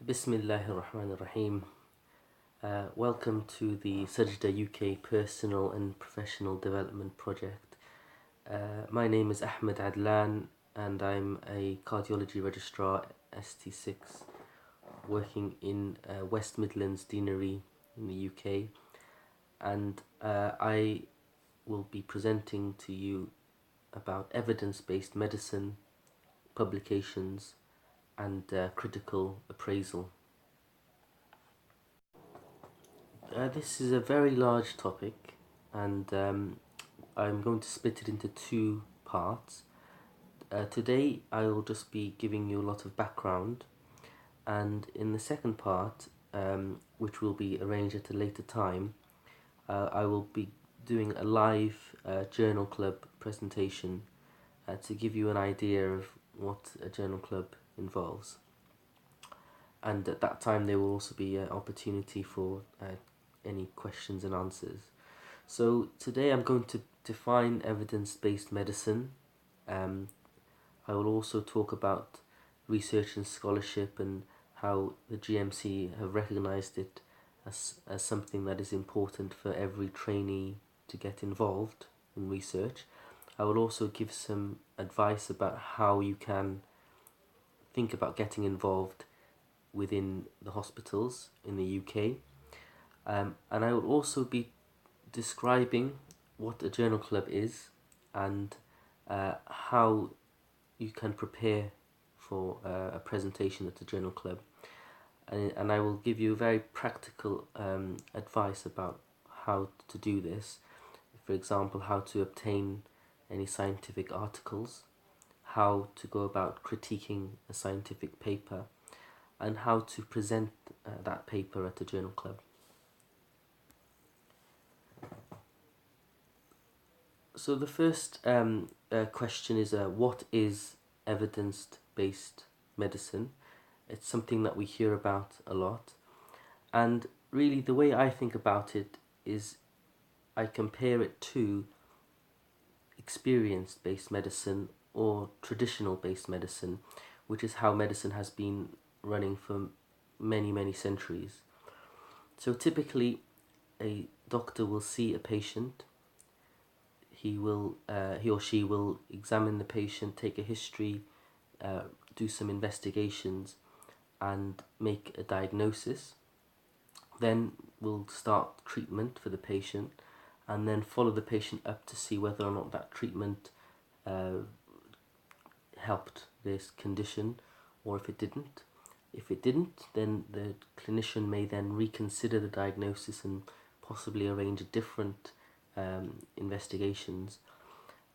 Bismillahirrahmanirrahim. Welcome to the SJDA UK Personal and Professional Development Project. My name is Ahmed Adlan and I'm a cardiology registrar ST6 working in West Midlands Deanery in the UK, and I will be presenting to you about evidence-based medicine, publications and critical appraisal. This is a very large topic, and I'm going to split it into two parts. Today I will just be giving you a lot of background, and in the second part, which will be arranged at a later time, I will be doing a live journal club presentation to give you an idea of what a journal club involves. And at that time there will also be an opportunity for any questions and answers. So today I'm going to define evidence-based medicine. I will also talk about research and scholarship and how the GMC have recognised it as something that is important for every trainee to get involved in research. I will also give some advice about how you can think about getting involved within the hospitals in the UK. And I will also be describing what a journal club is and how you can prepare for a presentation at a journal club. And I will give you very practical advice about how to do this. For example, how to obtain any scientific articles, how to go about critiquing a scientific paper, and how to present that paper at a journal club. So the first question is what is evidence-based medicine? It's something that we hear about a lot, and really the way I think about it is I compare it to experience-based medicine or traditional-based medicine, which is how medicine has been running for many centuries. So typically a doctor will see a patient. He or she will examine the patient, take a history, do some investigations and make a diagnosis. Then we'll start treatment for the patient and then follow the patient up to see whether or not that treatment helped this condition, or if it didn't. If it didn't, then the clinician may then reconsider the diagnosis and possibly arrange different investigations.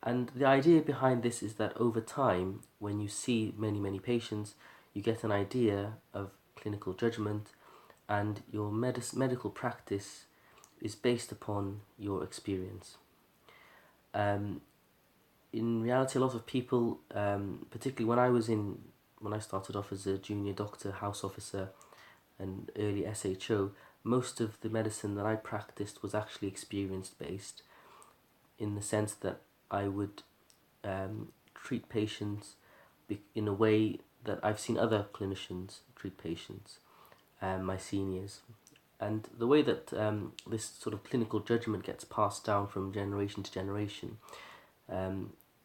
And the idea behind this is that over time, when you see many patients, you get an idea of clinical judgment, and your medical practice is based upon your experience. In reality, a lot of people, particularly when I started off as a junior doctor, house officer and early SHO, most of the medicine that I practiced was actually experience-based, in the sense that I would treat patients in a way that I've seen other clinicians treat patients, my seniors. And the way that this sort of clinical judgment gets passed down from generation to generation,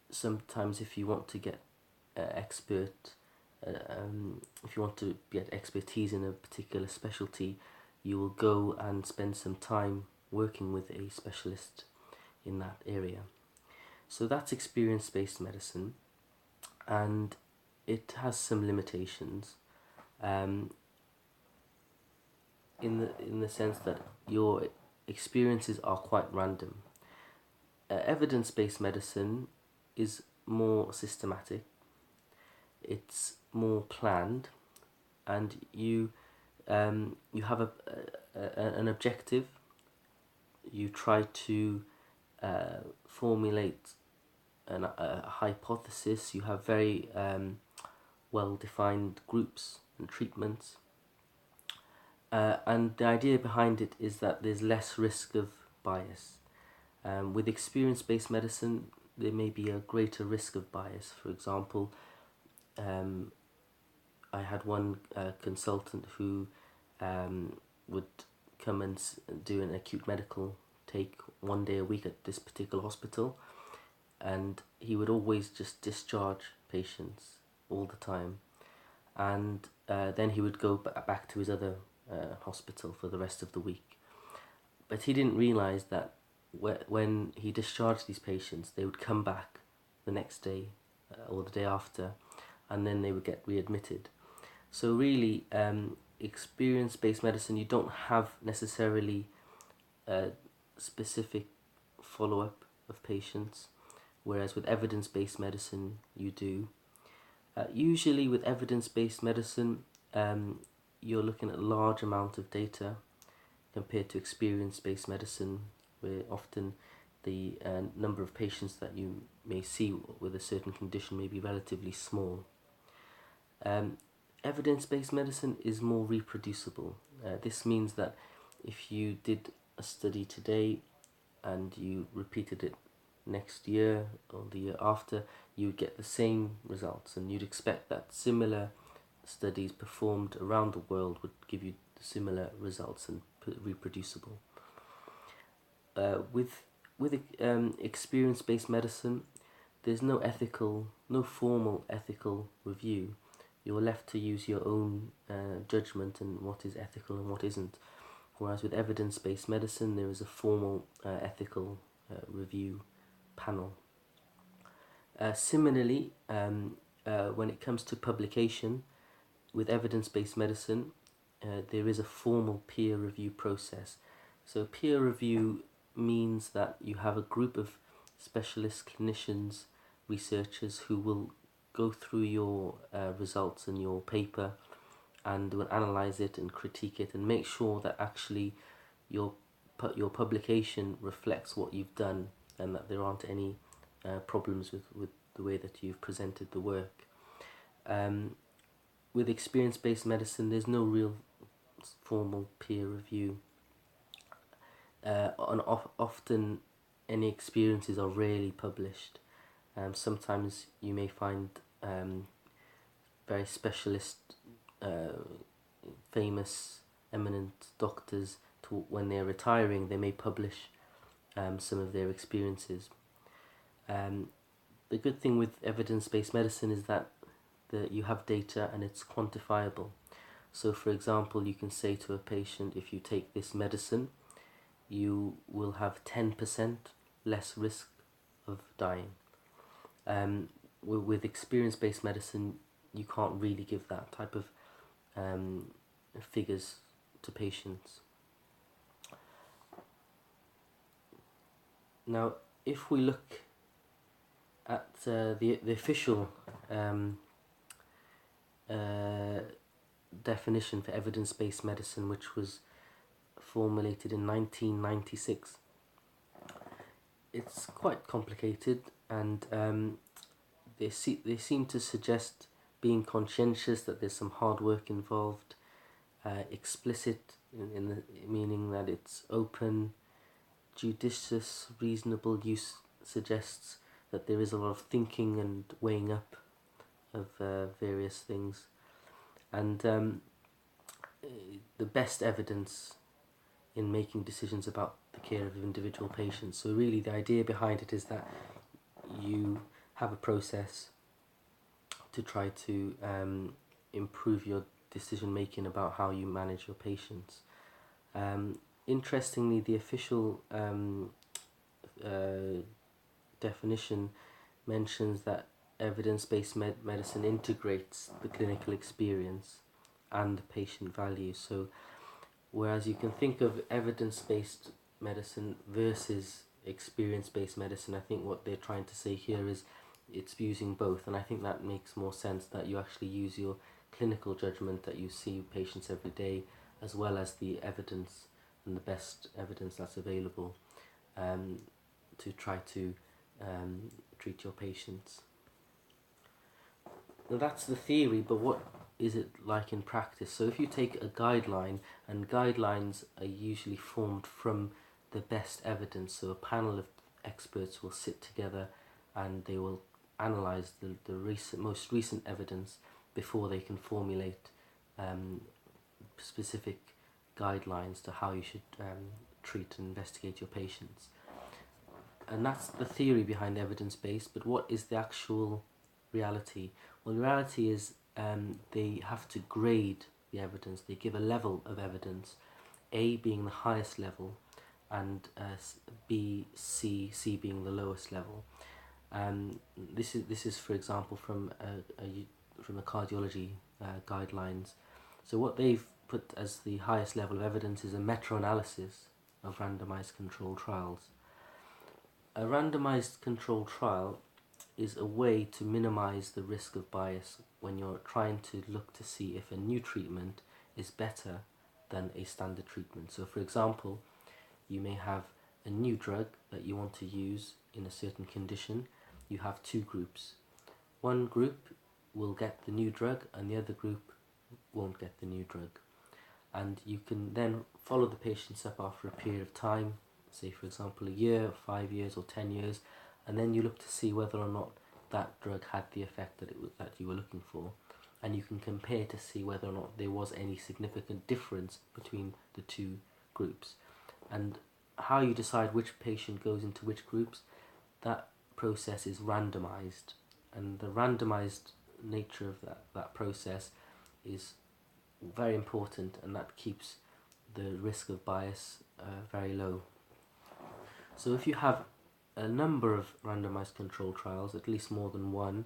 sometimes if you want to get if you want to get expertise in a particular specialty, you will go and spend some time working with a specialist in that area. So that's experience-based medicine, and it has some limitations in the sense that your experiences are quite random. Evidence-based medicine is more systematic, it's more planned, and you have an objective. You try to formulate a hypothesis. You have very well-defined groups and treatments, and the idea behind it is that there's less risk of bias. With experience-based medicine, there may be a greater risk of bias. For example, I had one consultant who would come and do an acute medical take 1 day a week at this particular hospital, and he would always just discharge patients all the time, and then he would go back to his other hospital for the rest of the week. But he didn't realise that when he discharged these patients, they would come back the next day or the day after, and then they would get readmitted. So really, experience-based medicine, you don't have necessarily a specific follow-up of patients, whereas with evidence-based medicine, you do. Usually with evidence-based medicine, you're looking at a large amount of data compared to experience-based medicine, where often the number of patients that you may see with a certain condition may be relatively small. Evidence-based medicine is more reproducible. This means that if you did a study today and you repeated it next year or the year after, you would get the same results, and you'd expect that similar studies performed around the world would give you similar results and reproducible. With experience-based medicine, there's no formal ethical review. You're left to use your own judgment and what is ethical and what isn't. Whereas with evidence-based medicine, there is a formal ethical review panel. Similarly, when it comes to publication, with evidence-based medicine, there is a formal peer review process. So peer review means that you have a group of specialist clinicians, researchers who will go through your results and your paper and will analyze it and critique it and make sure that actually your publication reflects what you've done and that there aren't any problems with the way that you've presented the work. With experience-based medicine, there's no real formal peer review. Often any experiences are rarely published. Sometimes you may find very specialist, famous, eminent doctors, when they're retiring, they may publish some of their experiences. The good thing with evidence-based medicine is that you have data and it's quantifiable. So for example, you can say to a patient, if you take this medicine, you will have 10% less risk of dying. With experience-based medicine, you can't really give that type of figures to patients. Now, if we look at the official definition for evidence-based medicine, which was formulated in 1996, it's quite complicated, and they seem to suggest being conscientious, that there's some hard work involved, explicit in the meaning that it's open, judicious, reasonable use suggests that there is a lot of thinking and weighing up of various things, and the best evidence in making decisions about the care of individual patients. So really the idea behind it is that you have a process to try to improve your decision making about how you manage your patients. Interestingly, the official definition mentions that evidence-based medicine integrates the clinical experience and the patient value. So whereas you can think of evidence-based medicine versus experience-based medicine, I think what they're trying to say here is it's using both, and I think that makes more sense, that you actually use your clinical judgment, that you see patients every day, as well as the evidence and the best evidence that's available to try to treat your patients. Now that's the theory, but what is it like in practice? So if you take a guideline, and guidelines are usually formed from the best evidence, so a panel of experts will sit together and they will analyse the most recent evidence before they can formulate specific guidelines to how you should treat and investigate your patients. And that's the theory behind evidence-based, but what is the actual reality? Well, the reality is they have to grade the evidence. They give a level of evidence, A being the highest level, and B, C being the lowest level. This is for example from the cardiology guidelines. So what they've put as the highest level of evidence is a meta-analysis of randomized controlled trials. A randomized controlled trial is a way to minimize the risk of bias when you're trying to look to see if a new treatment is better than a standard treatment. So for example, you may have a new drug that you want to use in a certain condition. You have two groups. One group will get the new drug and the other group won't get the new drug. And you can then follow the patients up after a period of time, say for example a year, 5 years or 10 years, and then you look to see whether or not that drug had the effect that you were looking for, and you can compare to see whether or not there was any significant difference between the two groups. And how you decide which patient goes into which groups, that process is randomized, and the randomized nature of that process is very important, and that keeps the risk of bias very low. So if you have a number of randomized controlled trials, at least more than one,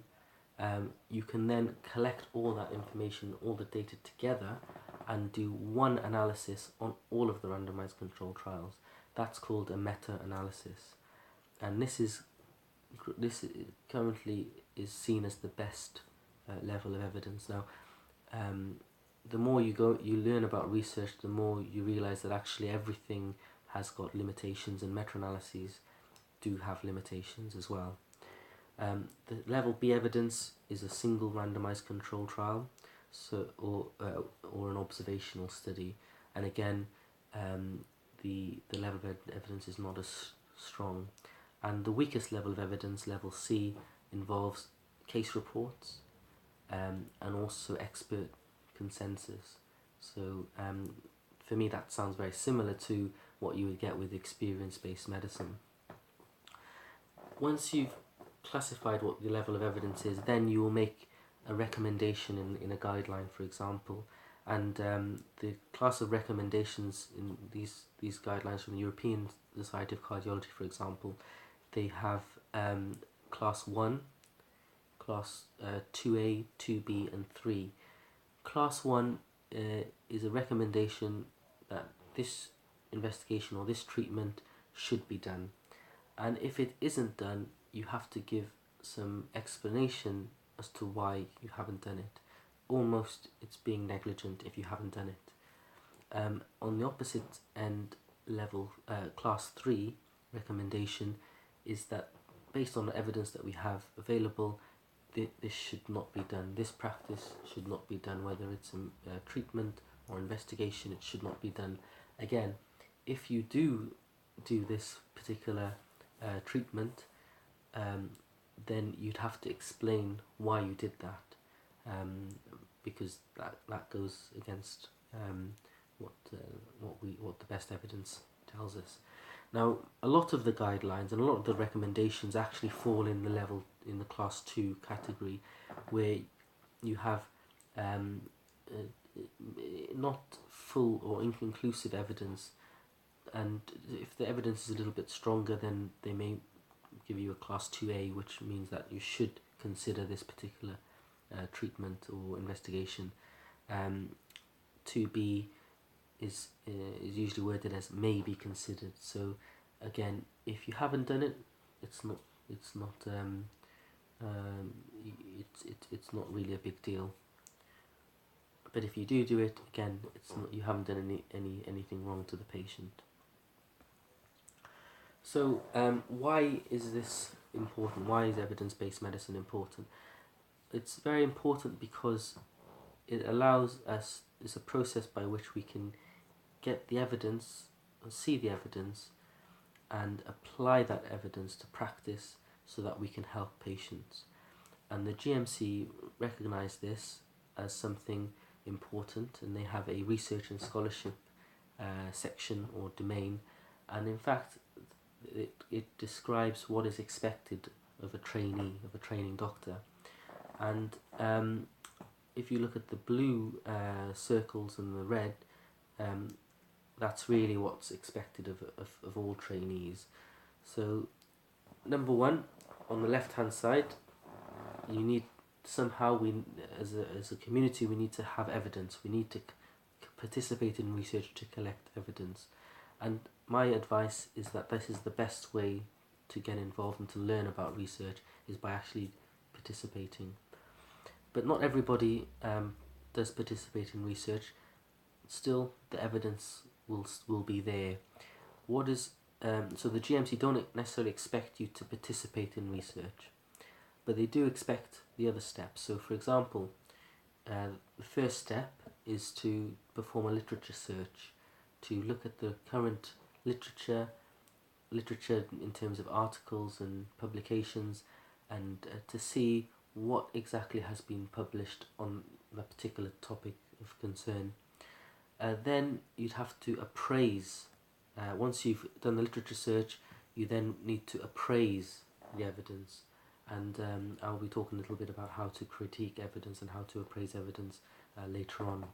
you can then collect all that information, all the data together, and do one analysis on all of the randomized controlled trials. That's called a meta-analysis, and this currently is seen as the best level of evidence. Now, the more you learn about research, the more you realize that actually everything has got limitations, and meta-analyses do have limitations as well. The level B evidence is a single randomized controlled trial, or an observational study, and again, the level of evidence is not as strong. And the weakest level of evidence, level C, involves case reports and also expert consensus. So for me that sounds very similar to what you would get with experience-based medicine. Once you've classified what the level of evidence is, then you will make a recommendation in a guideline, for example, and the class of recommendations in these guidelines from the European Society of Cardiology, for example, they have class 1, class 2A, 2B and 3. Class 1 is a recommendation that this investigation or this treatment should be done, and if it isn't done, you have to give some explanation as to why you haven't done it. Almost it's being negligent if you haven't done it. On the opposite end level, class 3 recommendation is that based on the evidence that we have available, this should not be done. This practice should not be done, whether it's a treatment or investigation, it should not be done. Again, if you do this particular treatment, then you'd have to explain why you did that, because that goes against what the best evidence tells us. Now, a lot of the guidelines and a lot of the recommendations actually fall in the class 2 category, where you have not full or inconclusive evidence, and if the evidence is a little bit stronger, then they may give you a class 2A, which means that you should consider this particular treatment or investigation. 2B is usually worded as may be considered. So again, if you haven't done it, it's not really a big deal. But if you do it, again, you haven't done anything wrong to the patient. So why is this important? Why is evidence-based medicine important? It's very important because it allows us, it's a process by which we can get the evidence, or see the evidence, and apply that evidence to practice so that we can help patients. And the GMC recognise this as something important, and they have a research and scholarship section or domain, and in fact it describes what is expected of a trainee, of a training doctor. And if you look at the blue circles and the red, that's really what's expected of all trainees. So number one, on the left hand side, you need somehow, we as a community, we need to have evidence. We need to participate in research to collect evidence, and my advice is that this is the best way to get involved and to learn about research, is by actually participating. But not everybody does participate in research. Still, the evidence will be there. What is so the GMC don't necessarily expect you to participate in research, but they do expect the other steps. So, for example, the first step is to perform a literature search, to look at the current literature in terms of articles and publications, and to see what exactly has been published on the particular topic of concern. Then you'd have to appraise. Once you've done the literature search, you then need to appraise the evidence, and I'll be talking a little bit about how to critique evidence and how to appraise evidence later on.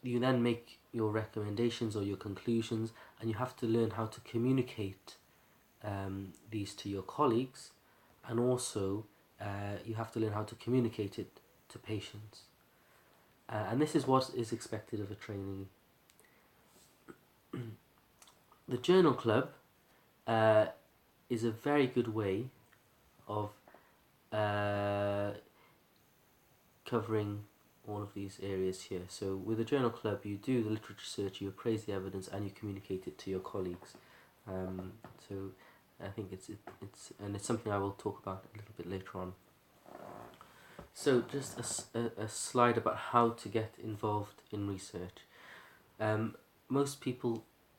You then make your recommendations or your conclusions, and you have to learn how to communicate these to your colleagues, and also you have to learn how to communicate it to patients. And this is what is expected of a trainee. The journal club is a very good way of covering all of these areas here. So with a journal club, you do the literature search, you appraise the evidence, and you communicate it to your colleagues. So I think it's something I will talk about a little bit later on. So just a slide about how to get involved in research.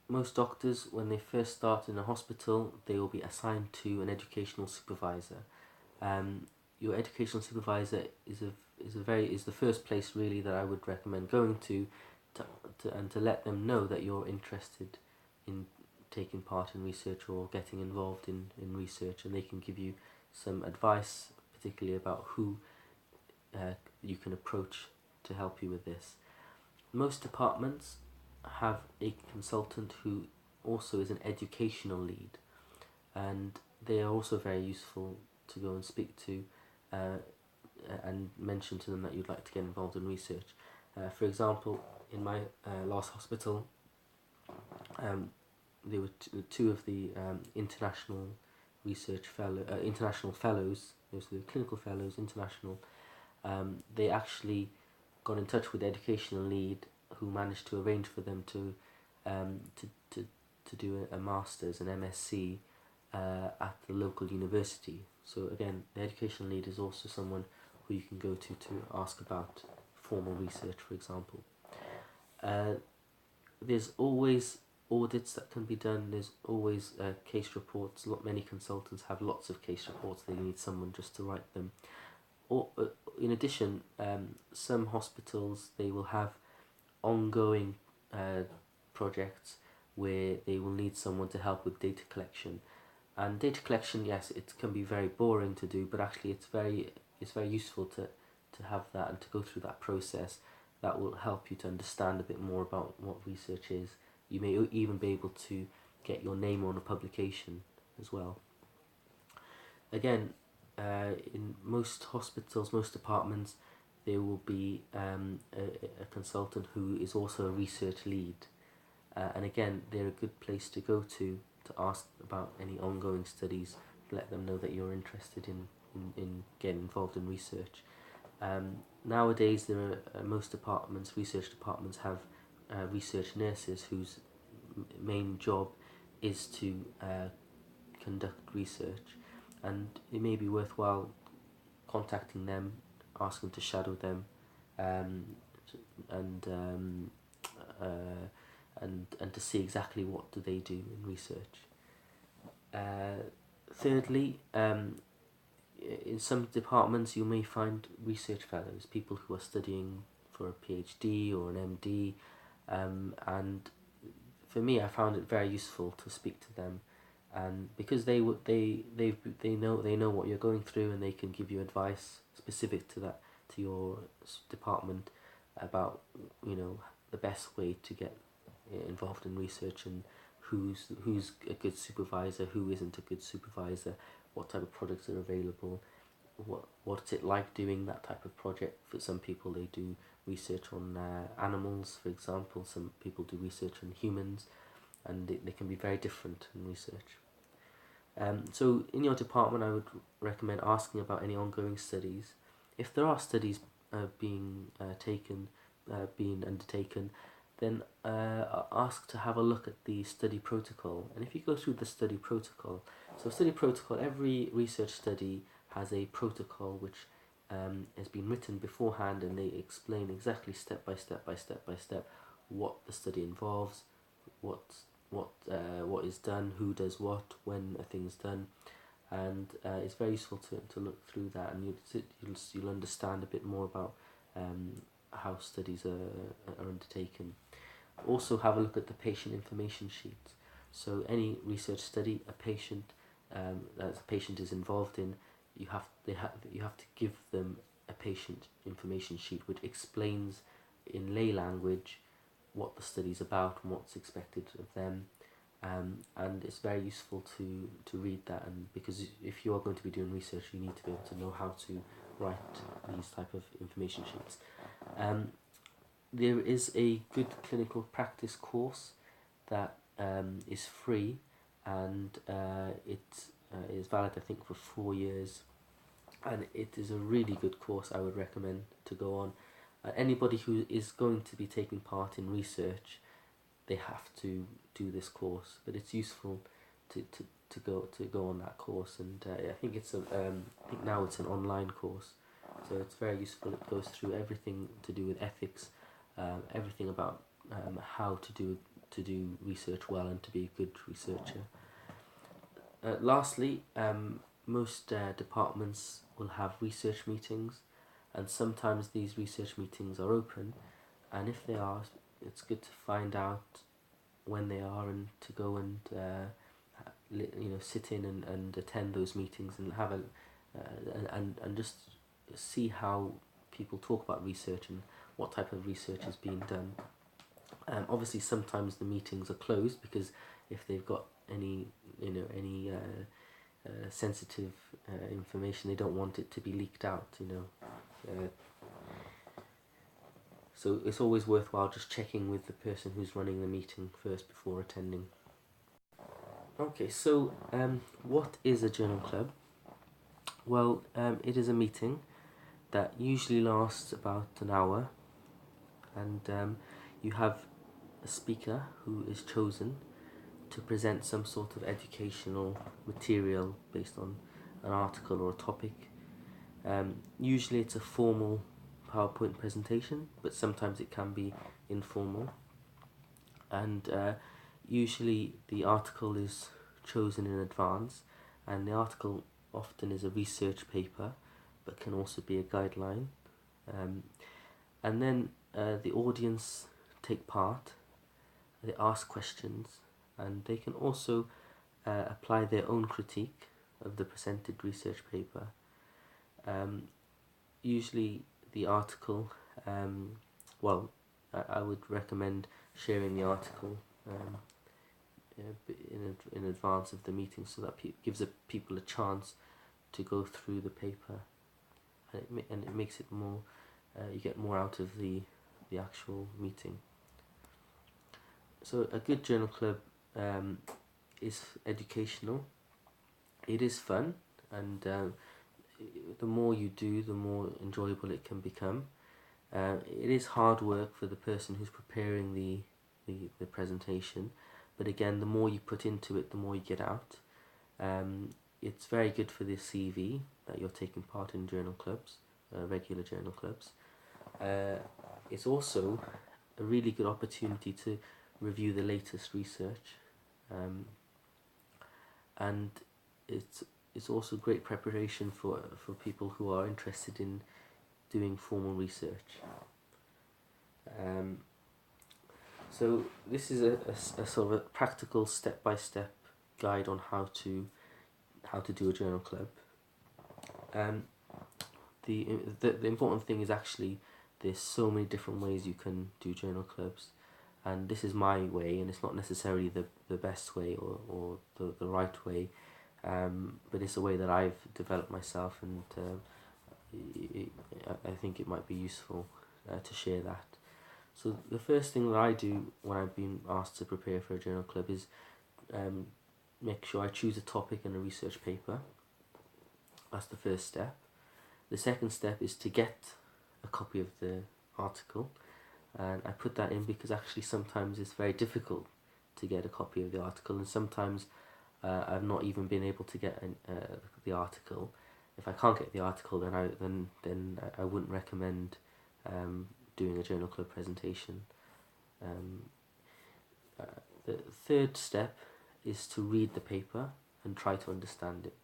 Most doctors, when they first start in a hospital, they will be assigned to an educational supervisor. Your educational supervisor is the first place really that I would recommend going to let them know that you're interested in taking part in research or getting involved in research, and they can give you some advice, particularly about who you can approach to help you with this. Most departments have a consultant who also is an educational lead, and they are also very useful to go and speak to and mention to them that you'd like to get involved in research. For example, in my last hospital, there were two of the international fellows. Those were the clinical fellows, international. They actually got in touch with the educational lead, who managed to arrange for them to do a master's, an MSc, at the local university. So again, the educational lead is also someone who you can go to ask about formal research, for example. There's always audits that can be done. There's always case reports. Many consultants have lots of case reports. They need someone just to write them. Or in addition, some hospitals, they will have ongoing projects where they will need someone to help with data collection. And data collection, yes, it can be very boring to do, but actually it's very useful to have that and to go through that process. That will help you to understand a bit more about what research is. You may even be able to get your name on a publication as well. Again, in most hospitals, most departments, there will be a consultant who is also a research lead. And again, they're a good place to go to ask about any ongoing studies, let them know that you're interested in getting involved in research. Nowadays, there are most departments, research departments, have research nurses whose main job is to conduct research, and it may be worthwhile contacting them, asking to shadow them, and to see exactly what do they do in research. Thirdly, in some departments you may find research fellows, people who are studying for a PhD or an MD, and for me, I found it very useful to speak to them, and because they know what you're going through, and they can give you advice specific to that, to your department, about, you know, the best way to get involved in research, and who's a good supervisor, who isn't a good supervisor, what type of products are available, what's it like doing that type of project. For some people, they do research on animals, for example. Some people do research on humans, and they can be very different in research. So in your department, I would recommend asking about any ongoing studies. If there are studies being undertaken, then ask to have a look at the study protocol. And if you go through the study protocol, every research study has a protocol which has been written beforehand, and they explain exactly step by step what the study involves, what is done, who does what, when a thing's done, and it's very useful to look through that, and you'll understand a bit more about how studies are undertaken. Also, have a look at the patient information sheet. So any research study, a patient that the patient is involved in, you have to give them a patient information sheet which explains in lay language what the study's about and what's expected of them, and it's very useful to read that, and because if you are going to be doing research, you need to be able to know how to write these type of information sheets. There is a good clinical practice course that is free, and it is valid, I think, for 4 years, and it is a really good course. I would recommend to go on. Anybody who is going to be taking part in research, they have to do this course, but it's useful to go on that course, and I think I think now it's an online course, so it's very useful. It goes through everything to do with ethics, everything about how to do research well and to be a good researcher. Lastly, most departments will have research meetings, and sometimes these research meetings are open, and if they are, it's good to find out when they are, and to go and sit in and attend those meetings, and have and just see how people talk about research and what type of research is being done. Obviously, sometimes the meetings are closed because if they've got any sensitive information, they don't want it to be leaked out. So it's always worthwhile just checking with the person who's running the meeting first before attending. Okay, so what is a journal club? Well, it is a meeting that usually lasts about an hour, and you have a speaker who is chosen to present some sort of educational material based on an article or a topic. Usually it's a formal PowerPoint presentation, but sometimes it can be informal, and usually the article is chosen in advance, and the article often is a research paper but can also be a guideline, and then the audience take part, they ask questions, and they can also apply their own critique of the presented research paper. Usually the article, I would recommend sharing the article in advance of the meeting, so that gives people a chance to go through the paper, and it makes it more, you get more out of the actual meeting. So a good journal club is educational, it is fun, and the more you do, the more enjoyable it can become. It is hard work for the person who's preparing the presentation, but again, the more you put into it, the more you get out. It's very good for the CV that you're taking part in journal clubs, regular journal clubs. It's also a really good opportunity to review the latest research, and it's it's also great preparation for people who are interested in doing formal research. So this is a sort of a practical step-by-step guide on how to do a journal club. The important thing is actually there's so many different ways you can do journal clubs, and this is my way, and it's not necessarily the best way or the right way, but it's a way that I've developed myself, and I think it might be useful to share that. So the first thing that I do when I've been asked to prepare for a journal club is make sure I choose a topic and a research paper. That's the first step. The second step is to get a copy of the article, and I put that in because actually sometimes it's very difficult to get a copy of the article, and sometimes I've not even been able to get the article. If I can't get the article, then I wouldn't recommend doing a journal club presentation. The third step is to read the paper and try to understand it.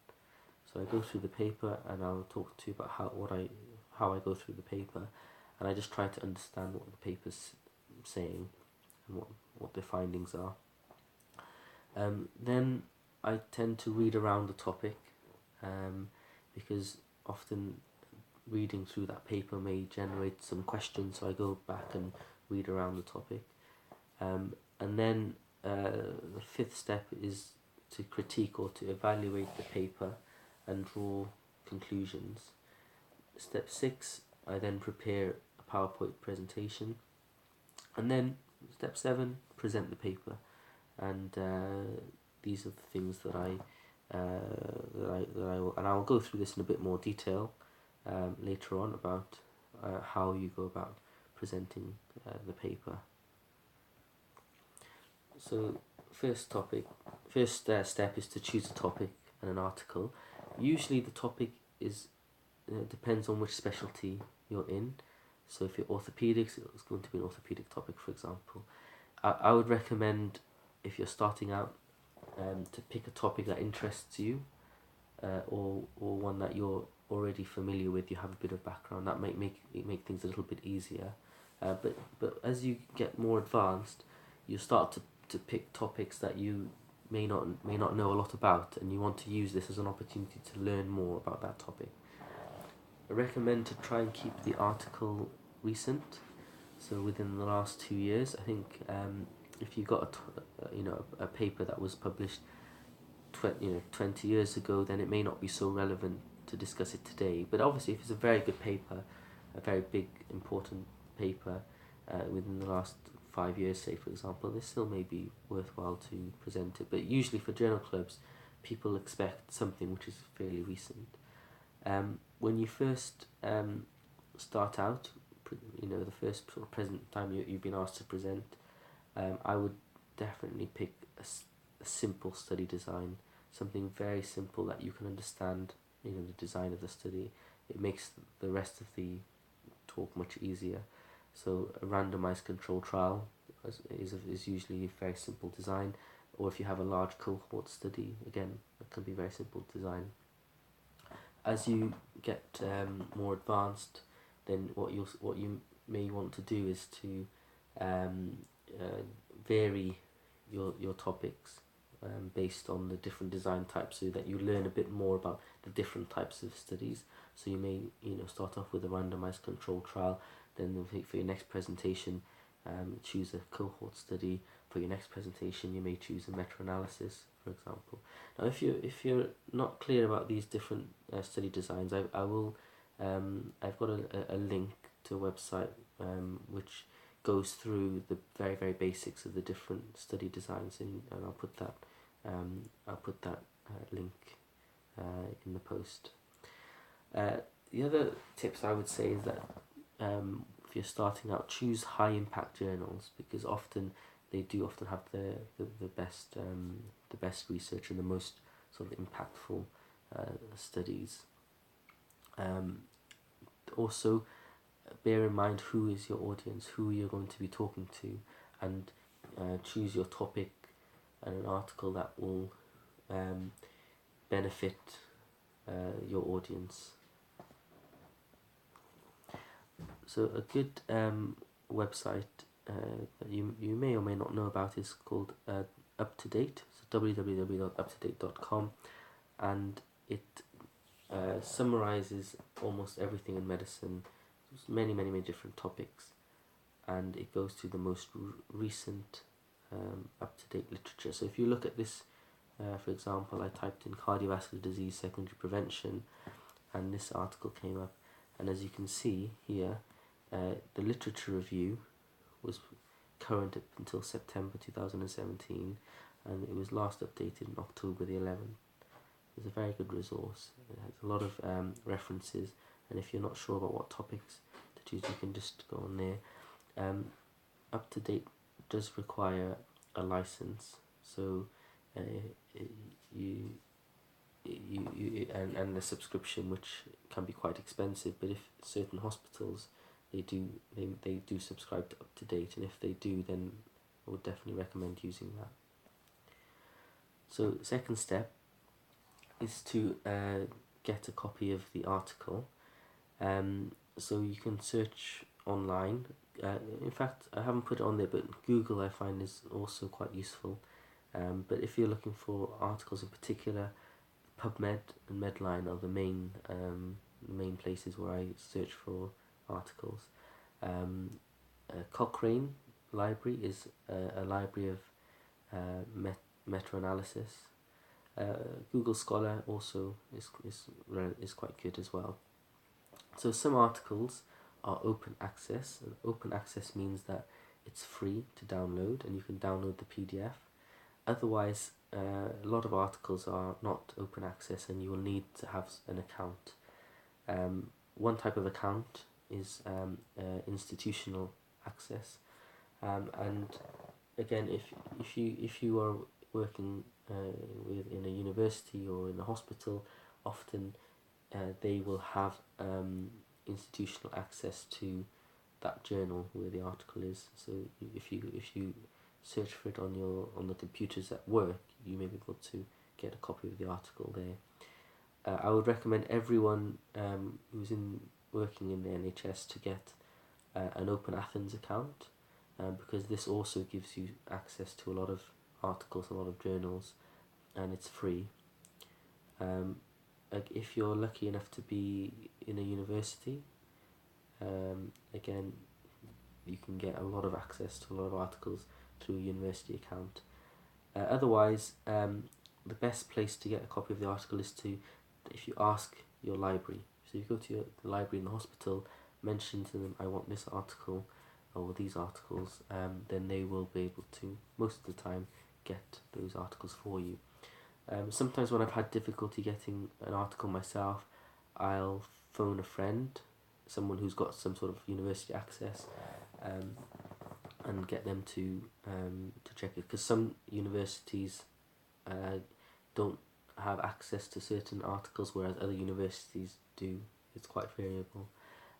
So I go through the paper, and I'll talk to you about how I go through the paper, and I just try to understand what the paper's saying and what the findings are. Then I tend to read around the topic, because often reading through that paper may generate some questions, so I go back and read around the topic. And then the fifth step is to critique or to evaluate the paper and draw conclusions. Step 6, I then prepare a PowerPoint presentation, and then step 7, present the paper. And these are the things that I will, and I will go through this in a bit more detail later on about how you go about presenting the paper. So first step is to choose a topic and an article. Usually the topic is depends on which specialty you're in. So if you're orthopedics, it's going to be an orthopedic topic, for example. I would recommend, if you're starting out, to pick a topic that interests you, or one that you're already familiar with, you have a bit of background. That might make things a little bit easier. But as you get more advanced, you start to pick topics that you may not know a lot about, and you want to use this as an opportunity to learn more about that topic. I recommend to try and keep the article recent, so within the last 2 years. I think if you got a paper that was published 20 years ago, then it may not be so relevant to discuss it today. But obviously, if it's a very good paper, a very big important paper within the last 5 years, say for example, this still may be worthwhile to present it. But usually for journal clubs, people expect something which is fairly recent. When you first start out, the first sort of present time you've been asked to present, I would definitely pick a simple study design, something very simple that you can understand, the design of the study. It makes the rest of the talk much easier. So a randomized control trial is usually a very simple design, or if you have a large cohort study, again, it can be very simple design. As you get more advanced, then what you may want to do is to vary your topics based on the different design types, so that you learn a bit more about the different types of studies. So you may start off with a randomized control trial, then for your next presentation choose a cohort study. For your next presentation you may choose a meta-analysis, for example. Now if you're not clear about these different study designs, I've got a link to a website which goes through the very, very basics of the different study designs, and I'll put that link in the post. The other tips I would say is that if you're starting out, choose high impact journals, because they do often have the best research and the most sort of impactful studies. Also, bear in mind who is your audience, who you're going to be talking to, and choose your topic and an article that will benefit your audience. So a good website that you may or may not know about is called UpToDate. So www.uptodate.com, and it summarizes almost everything in medicine, many different topics, and it goes to the most recent up-to-date literature. So if you look at this, for example, I typed in cardiovascular disease secondary prevention, and this article came up, and as you can see here, the literature review was current up until September 2017, and it was last updated in October the 11th. It's a very good resource. It has a lot of references, and if you're not sure about what topics to choose, you can just go on there. Up-to-date does require a license, so and a subscription, which can be quite expensive. But if certain hospitals they do subscribe to Up-to-Date, and if they do, then I would definitely recommend using that. So second step is to get a copy of the article. So you can search online. In fact, I haven't put it on there, but Google I find is also quite useful. But if you're looking for articles in particular, PubMed and Medline are the main places where I search for articles. Cochrane Library is a library of meta-analysis. Google Scholar also is quite good as well. So some articles are open access, and open access means that it's free to download and you can download the PDF. Otherwise, a lot of articles are not open access and you will need to have an account. One type of account is institutional access, and again, if you are working in a university or in a hospital, often they will have institutional access to that journal where the article is. So if you search for it on the computers at work, you may be able to get a copy of the article there. I would recommend everyone who's working in the NHS to get an Open Athens account, because this also gives you access to a lot of articles, a lot of journals, and it's free. Like if you're lucky enough to be in a university, again, you can get a lot of access to a lot of articles through a university account. Otherwise, the best place to get a copy of the article is if you ask your library. So you go to the library in the hospital, mention to them, I want this article or these articles, then they will be able to, most of the time, get those articles for you. Sometimes when I've had difficulty getting an article myself, I'll phone a friend, someone who's got some sort of university access, and get them to check it, because some universities don't have access to certain articles, whereas other universities do. It's quite variable.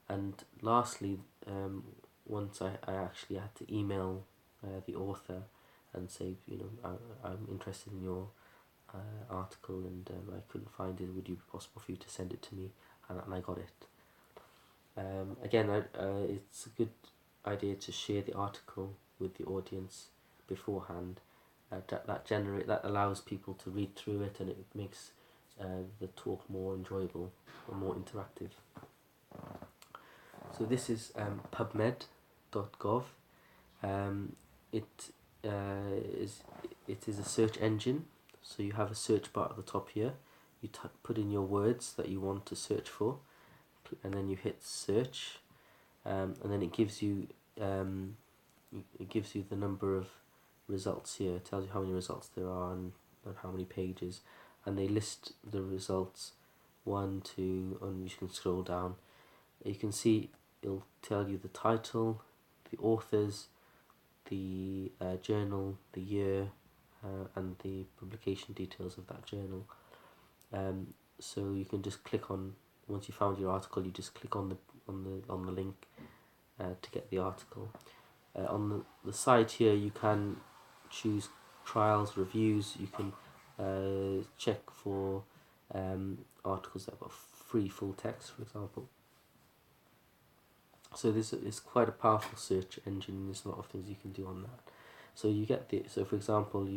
And lastly, once I actually had to email the author and say, I'm interested in your article, and I couldn't find it, would it be possible for you to send it to me? And I got it. Again, it's a good idea to share the article with the audience beforehand. That allows people to read through it, and it makes the talk more enjoyable or more interactive. So this is pubmed.gov. It is a search engine. So you have a search bar at the top here. You put in your words that you want to search for, and then you hit search, and then it gives you the number of results here. It tells you how many results there are and how many pages, and they list the results 1, 2, and you can scroll down. You can see it'll tell you the title, the authors, the journal, the year, and the publication details of that journal. So you can just click on, once you found your article, you just click on the link to get the article. On the side here, you can choose trials, reviews. You can check for articles that have got free full text, for example. So this is quite a powerful search engine. There's a lot of things you can do on that. So you get so for example,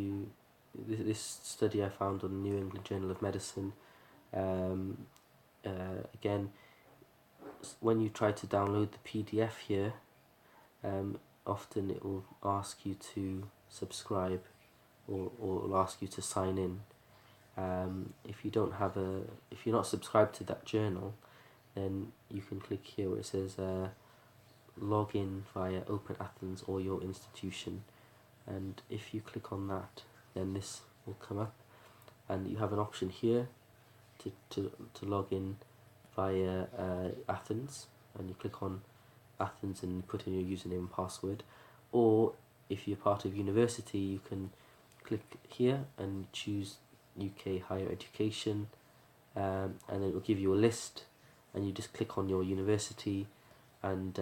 this study I found on the New England Journal of Medicine. Again, when you try to download the PDF here, often it will ask you to subscribe, or will ask you to sign in. If you're not subscribed to that journal, then you can click here where it says log in via Open Athens or your institution, and if you click on that, then this will come up, and you have an option here to log in via Athens, and you click on Athens and put in your username and password. Or if you're part of university, you can click here and choose UK Higher Education, and then it will give you a list, and you just click on your university, and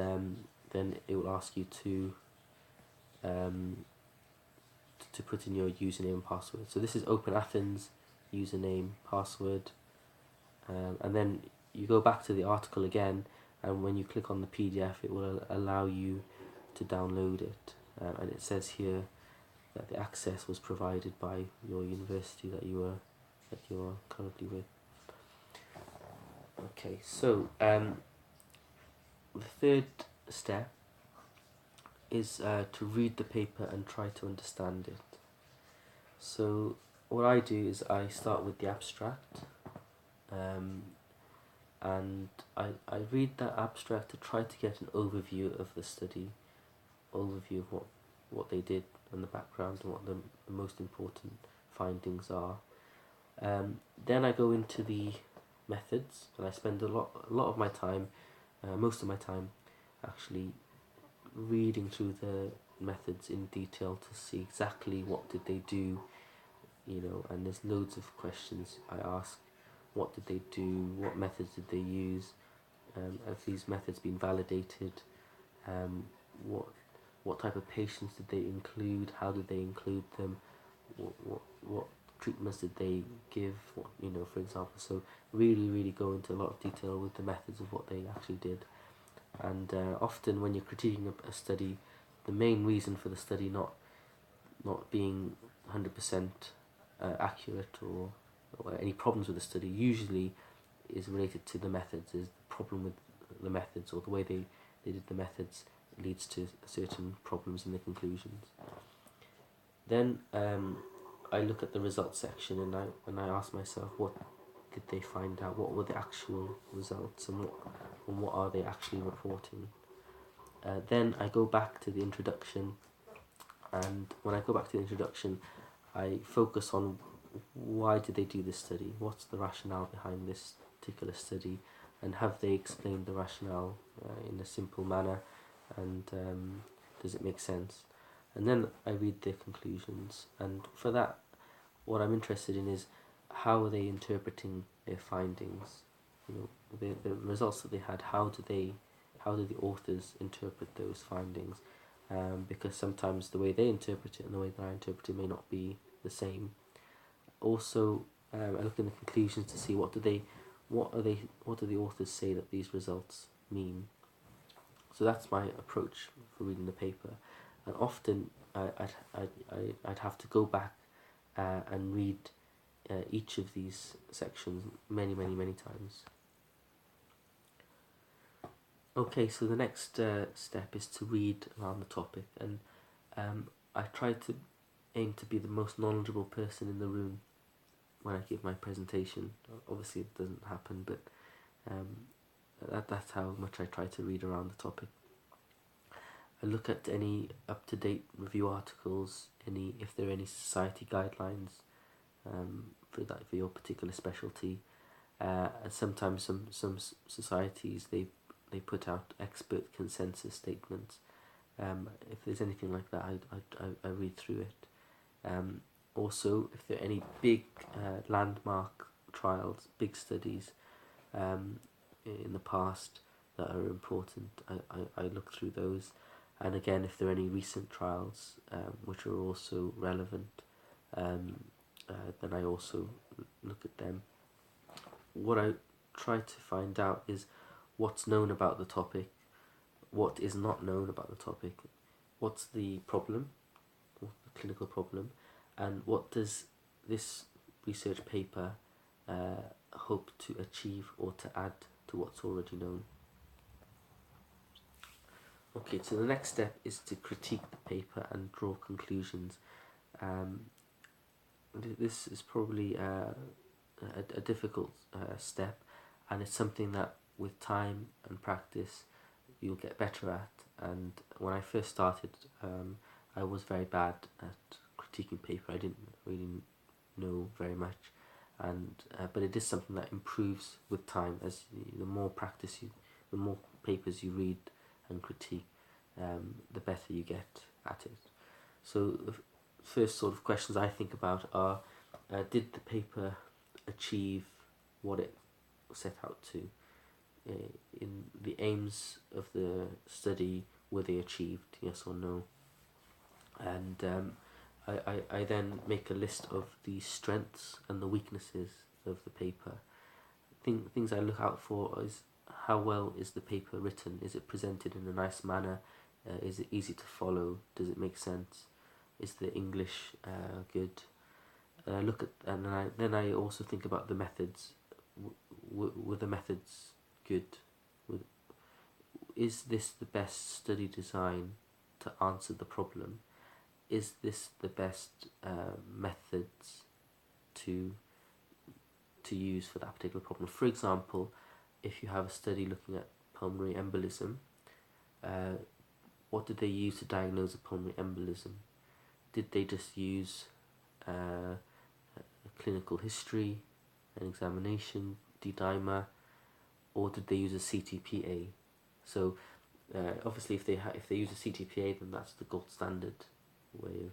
then it will ask you to put in your username and password. So this is Open Athens, username, password, and then you go back to the article again, and when you click on the PDF, it will allow you to download it, and it says here that the access was provided by your university that you are currently with. Okay, so the third step is to read the paper and try to understand it. So what I do is I start with the abstract, and I read that abstract to try to get an overview of the study, overview of what they did and the background and what the most important findings are. Then I go into the methods, and I spend a lot of my time, most of my time, actually reading through the methods in detail to see exactly what did they do, and there's loads of questions I ask. What did they do? What methods did they use? Have these methods been validated? What type of patients did they include? How did they include them? What treatments did they give? For example. So really go into a lot of detail with the methods of what they actually did. And often when you're critiquing a study, the main reason for the study not being 100% accurate, or any problems with the study, usually is related to the methods. Is the problem with the methods, or the way they did the methods, leads to certain problems in the conclusions. Then I look at the results section, and I ask myself, what did they find out? What were the actual results, and what are they actually reporting? Then I go back to the introduction, and when I go back to the introduction, I focus on why did they do this study? What's the rationale behind this particular study? And have they explained the rationale in a simple manner? And does it make sense? And then I read their conclusions. And for that, what I'm interested in is how are they interpreting their findings? The results that they had. How did the authors interpret those findings? Because sometimes the way they interpret it and the way that I interpret it may not be the same. Also, I look in the conclusions to see what do the authors say that these results mean. So that's my approach for reading the paper, and often I'd have to go back and read each of these sections many times. Okay, so the next step is to read around the topic, and I try to aim to be the most knowledgeable person in the room when I give my presentation. Obviously it doesn't happen, but that's how much I try to read around the topic. I look at any up-to-date review articles, if there are any society guidelines for your particular specialty. And sometimes some societies they put out expert consensus statements. If there's anything like that, I read through it. Also, if there are any big landmark trials, big studies in the past that are important, I look through those. And again, if there are any recent trials which are also relevant, then I also look at them. what I try to find out is what's known about the topic, what is not known about the topic, what's the problem, what's the clinical problem, and what does this research paper hope to achieve or to add to what's already known. Okay, so the next step is to critique the paper and draw conclusions. This is probably a difficult step, and it's something that with time and practice you'll get better at. And when I first started, I was very bad at critiquing paper. I didn't really know very much, and but it is something that improves with time. As the more practice the more papers you read and critique, the better you get at it. So the first sort of questions I think about are, did the paper achieve what it set out to? In the aims of the study, were they achieved, yes or no? And I then make a list of the strengths and the weaknesses of the paper. Things I look out for is how well is the paper written? Is it presented in a nice manner? Is it easy to follow? Does it make sense? Is the English good? Then I also think about the methods. Were the methods good? Is this the best study design to answer the problem? Is this the best methods to use for that particular problem? For example, if you have a study looking at pulmonary embolism, what did they use to diagnose a pulmonary embolism? Did they just use a clinical history, an examination, D-dimer, or did they use a CTPA? So obviously if they use a CTPA, then that's the gold standard way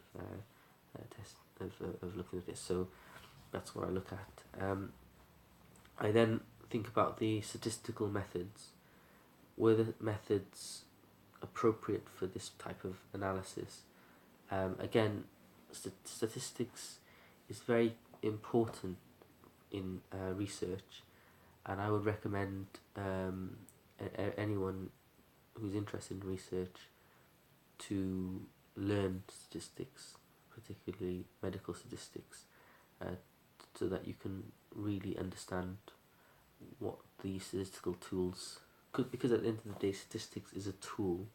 of looking at this. So that's what I look at. I then think about the statistical methods. Were the methods appropriate for this type of analysis? Again, statistics is very important in research, and I would recommend anyone who's interested in research to learn statistics, particularly medical statistics, so that you can really understand what the statistical tools could, because at the end of the day statistics is a tool,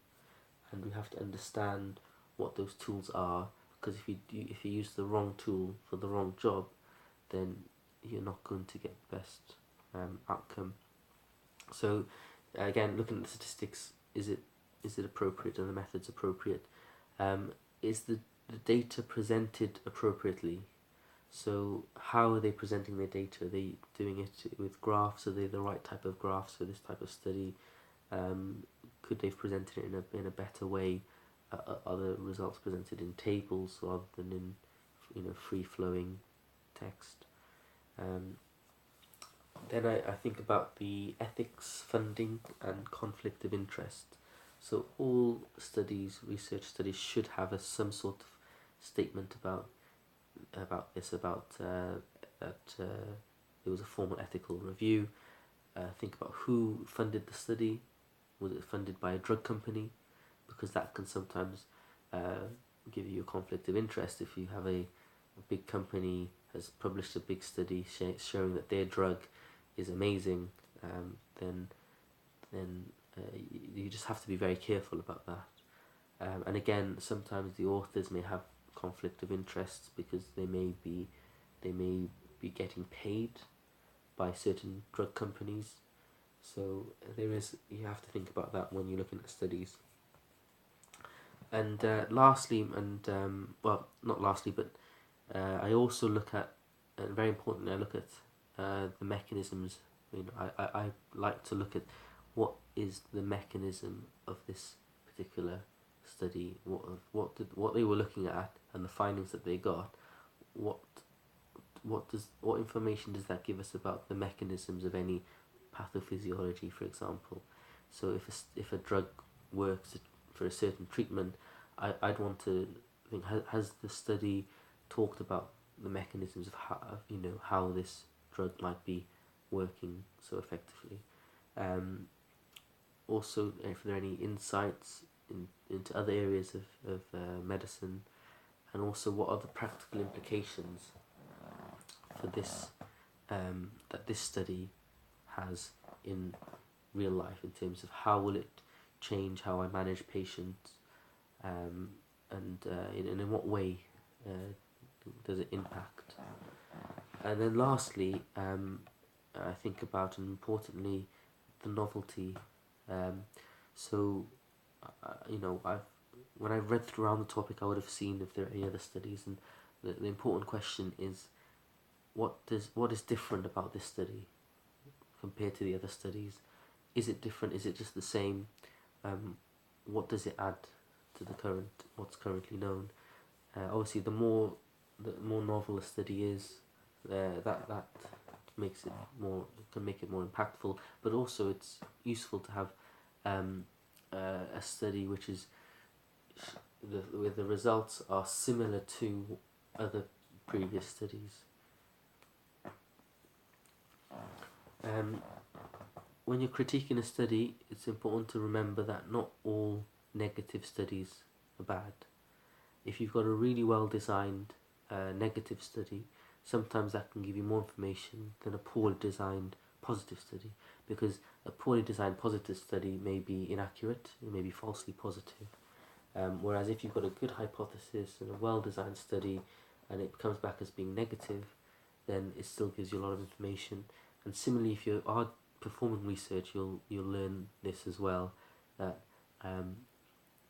and we have to understand what those tools are, because if you use the wrong tool for the wrong job, then you're not going to get the best outcome. So again, looking at the statistics, is it appropriate, and the methods appropriate? Is the data presented appropriately? So how are they presenting their data? Are they doing it with graphs? Are they the right type of graphs for this type of study? Could they have presented it in a better way? Are the results presented in tables rather than in free flowing text? Then I think about the ethics, funding, and conflict of interest. So all studies, research studies, should have some sort of statement about this, that there was a formal ethical review. Think about who funded the study. Was it funded by a drug company? Because that can sometimes give you a conflict of interest. If you have a big company has published a big study showing that their drug is amazing, then you just have to be very careful about that. And again, sometimes the authors may have conflict of interest because they may be getting paid by certain drug companies. So you have to think about that when you're looking at studies. And lastly, well, not lastly, but I also look at, and very importantly, I look at the mechanisms. I like to look at what is the mechanism of this particular study, what they were looking at, and the findings that they got. What information does that give us about the mechanisms of any pathophysiology, for example? So if a drug works for a certain treatment, I'd want to think, has the study talked about the mechanisms of how this drug might be working so effectively. Also, if there are any insights into other areas of medicine, and also what are the practical implications for this that this study has in real life, in terms of how will it change how I manage patients, and in what way does it impact. And then lastly, I think about, and importantly, the novelty. So, when I read through around the topic, I would have seen if there are any other studies, and the important question is, what is different about this study compared to the other studies? Is it different? Is it just the same? What does it add to what's currently known? Obviously, the more novel a study is, that makes it more, can make it more impactful. But also, it's useful to have a study which is where the results are similar to other previous studies. When you're critiquing a study, it's important to remember that not all negative studies are bad. If you've got a really well designed negative study, sometimes that can give you more information than a poorly designed positive study, because a poorly designed positive study may be inaccurate, it may be falsely positive. Whereas if you've got a good hypothesis and a well designed study and it comes back as being negative, then it still gives you a lot of information. And similarly, if you are performing research, you'll learn this as well. That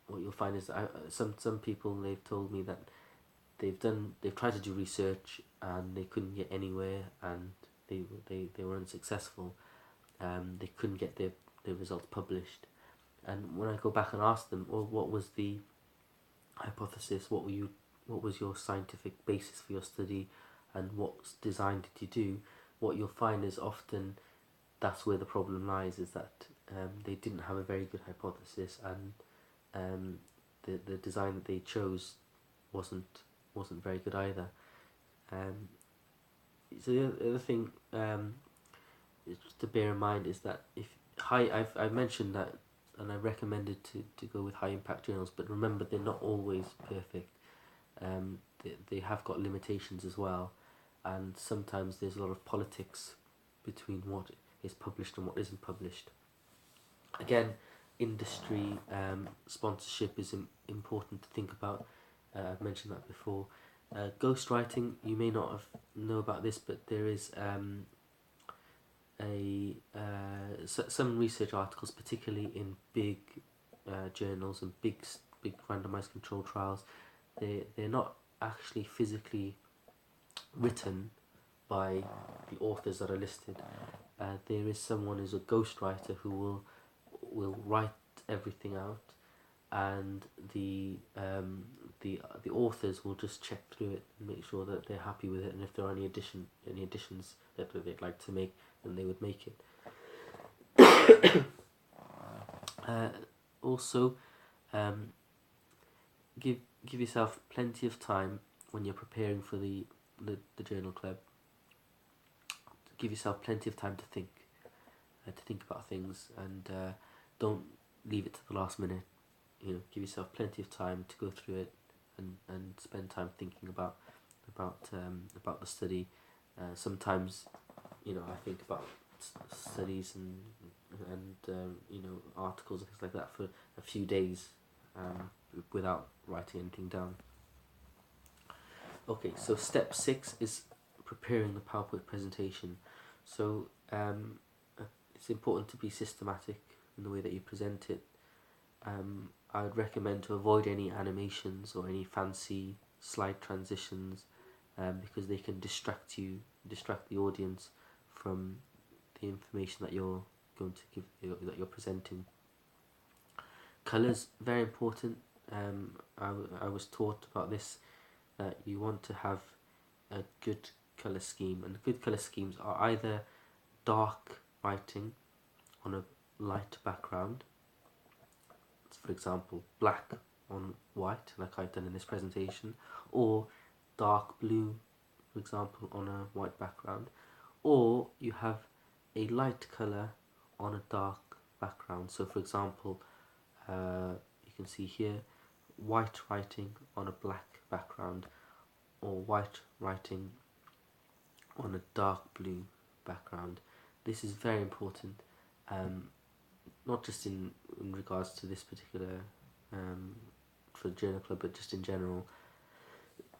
what you'll find is that some people, they've told me that they've tried to do research and they couldn't get anywhere, and they were unsuccessful. They couldn't get their results published. And when I go back and ask them, well, what was the hypothesis? What was your scientific basis for your study, and what design did you do? What you'll find is often that's where the problem lies, is that they didn't have a very good hypothesis, and the design that they chose wasn't very good either. So the other thing to bear in mind is that I've mentioned that, and I recommended to go with high impact journals, but remember, they're not always perfect. They have got limitations as well, and sometimes there's a lot of politics between what is published and what isn't published. Again, industry sponsorship is important to think about. I've mentioned that before. Ghostwriting, you may not know about this, but there is some research articles, particularly in big journals and big randomized controlled trials. They're not actually physically written by the authors that are listed. There is someone who's a ghostwriter who will write everything out, and the authors will just check through it and make sure that they're happy with it, and if there are any additions that they'd like to make, then they would make it. Also, give yourself plenty of time when you're preparing for the journal club. Give yourself plenty of time to think about things, and don't leave it to the last minute. Give yourself plenty of time to go through it and spend time thinking about the study. Sometimes, I think about studies and articles and things like that for a few days without writing anything down. Okay, so step 6 is preparing the PowerPoint presentation. So it's important to be systematic in the way that you present it. I would recommend to avoid any animations or any fancy slide transitions, because they can distract the audience from the information that you're going to give, that you're presenting. Colours, very important. I was taught about this, that you want to have a good colour scheme, and good colour schemes are either dark writing on a light background, for example black on white like I've done in this presentation, or dark blue, for example, on a white background, or you have a light colour on a dark background. So for example, you can see here white writing on a black background, or white writing on a dark blue background. This is very important, not just in regards to this particular for the journal club, but just in general.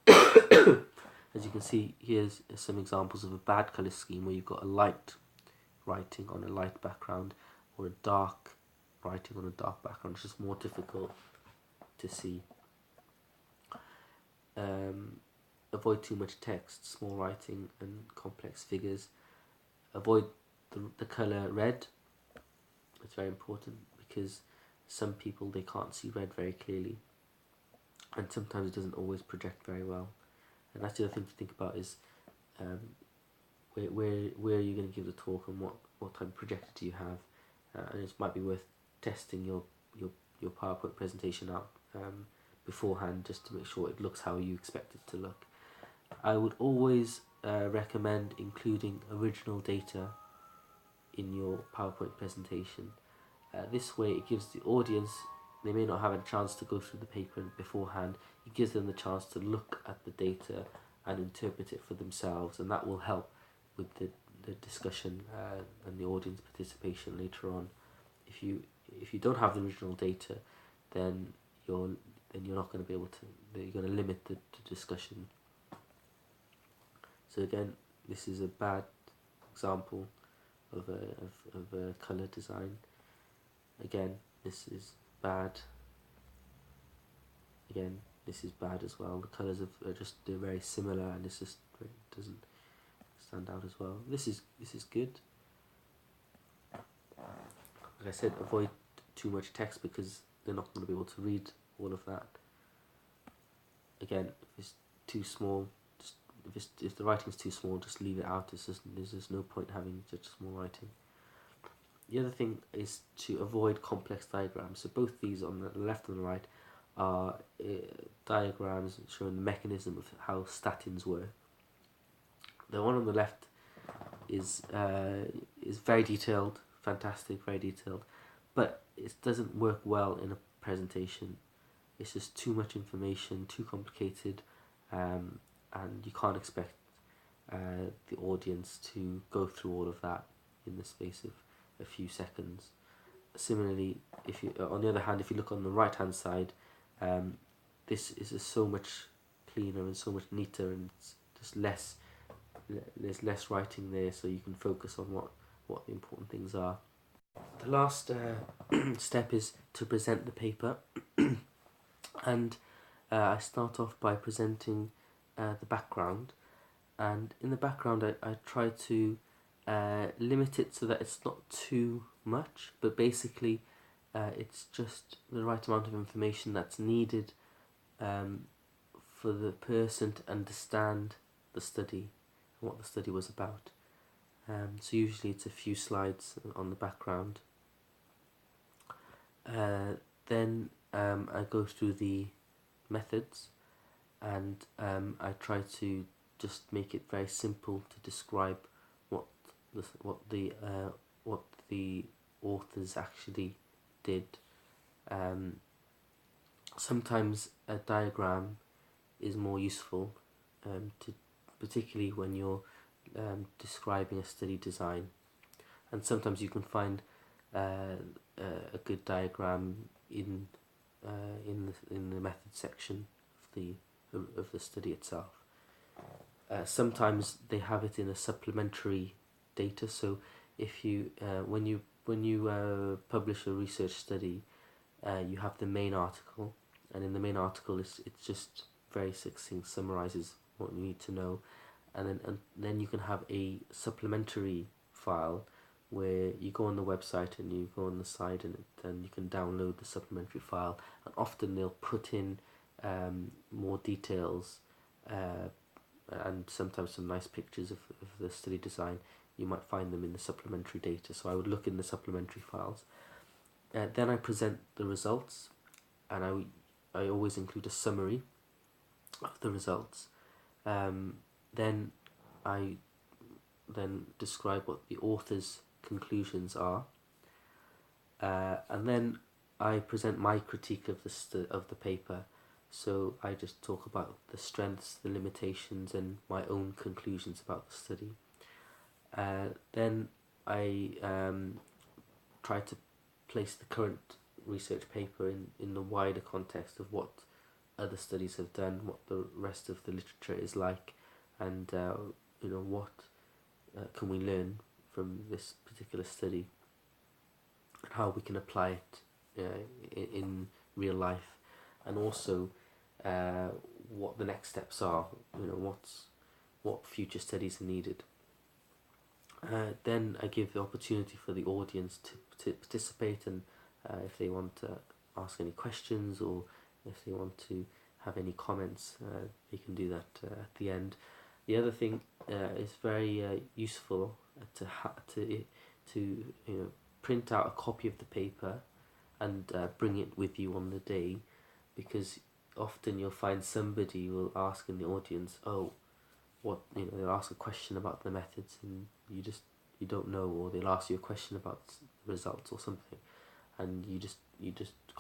As you can see, here's some examples of a bad colour scheme where you've got a light writing on a light background, or a dark writing on a dark background. It's just more difficult to see. Avoid too much text, small writing and complex figures. Avoid the colour red. It's very important because some people, they can't see red very clearly, and sometimes it doesn't always project very well. And that's the other thing to think about is where are you going to give the talk, and what type of projector do you have, and it might be worth testing your PowerPoint presentation out beforehand, just to make sure it looks how you expect it to look. I would always recommend including original data in your PowerPoint presentation. This way it gives the audience, they may not have a chance to go through the paper beforehand, it gives them the chance to look at the data and interpret it for themselves, and that will help with the discussion and the audience participation later on. If you don't have the original data, then you're not going to be able to, you're going to limit the discussion. So again, this is a bad example of a colour design. Again, this is bad. Again, this is bad as well. The colours they're very similar, and this just doesn't stand out as well. This is good. Like I said, avoid too much text because they're not going to be able to read all of that. Again, if it's too small, if the writing is too small, just leave it out. There's just no point having such small writing. The other thing is to avoid complex diagrams. So both these on the left and the right are diagrams showing the mechanism of how statins work. The one on the left is very detailed, fantastic, very detailed, but it doesn't work well in a presentation. It's just too much information, too complicated, and you can't expect the audience to go through all of that in the space of a few seconds. Similarly, if you, on the other hand, if you look on the right hand side, this is just so much cleaner and so much neater, and it's just there's less writing there, so you can focus on what the important things are. The last step is to present the paper, and I start off by presenting the background, and in the background I try to limit it so that it's not too much, but basically it's just the right amount of information that's needed for the person to understand the study and what the study was about. So usually it's a few slides on the background. Then I go through the methods, and I try to just make it very simple to describe what the authors actually did. Sometimes a diagram is more useful, particularly when you're describing a study design, and sometimes you can find a good diagram in the method section of the study itself. Sometimes they have it in a supplementary data. So if you when you publish a research study, you have the main article, and in the main article it's just very succinct, summarizes what you need to know, and then you can have a supplementary file where you go on the website and you go on the side, and then you can download the supplementary file, and often they'll put in more details and sometimes some nice pictures of the study design. You might find them in the supplementary data, so I would look in the supplementary files. Then I present the results, and I always include a summary of the results. Then I describe what the authors conclusions are, and then I present my critique of the paper. So I just talk about the strengths, the limitations, and my own conclusions about the study. Then I try to place the current research paper in the wider context of what other studies have done, what the rest of the literature is like, and what can we learn from this particular study, and how we can apply it in real life, and also what the next steps are. What future studies are needed. Then I give the opportunity for the audience to participate, and if they want to ask any questions, or if they want to have any comments, they can do that at the end. The other thing is very useful to print out a copy of the paper and bring it with you on the day, because often you'll find somebody will ask in the audience, they'll ask a question about the methods, and you don't know, or they'll ask you a question about the results or something, and you just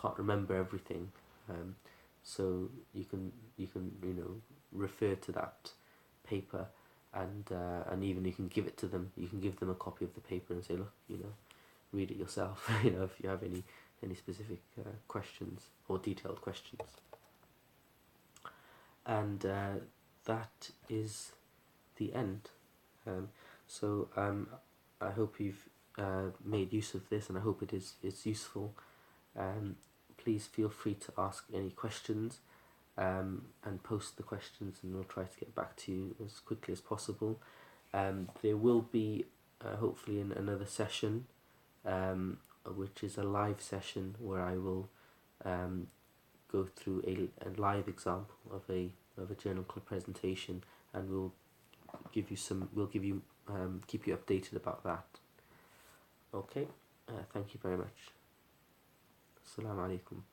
can't remember everything. So you can refer to that paper, and even you can give it to them. You can give them a copy of the paper and say, look, read it yourself. If you have any specific questions or detailed questions. And that is the end. I hope you've made use of this, and I hope it's useful. Please feel free to ask any questions, and post the questions, and we'll try to get back to you as quickly as possible. There will be hopefully another session, which is a live session where I will go through a live example of a journal club presentation, and we'll keep you updated about that. Okay, thank you very much. Assalamu alaikum.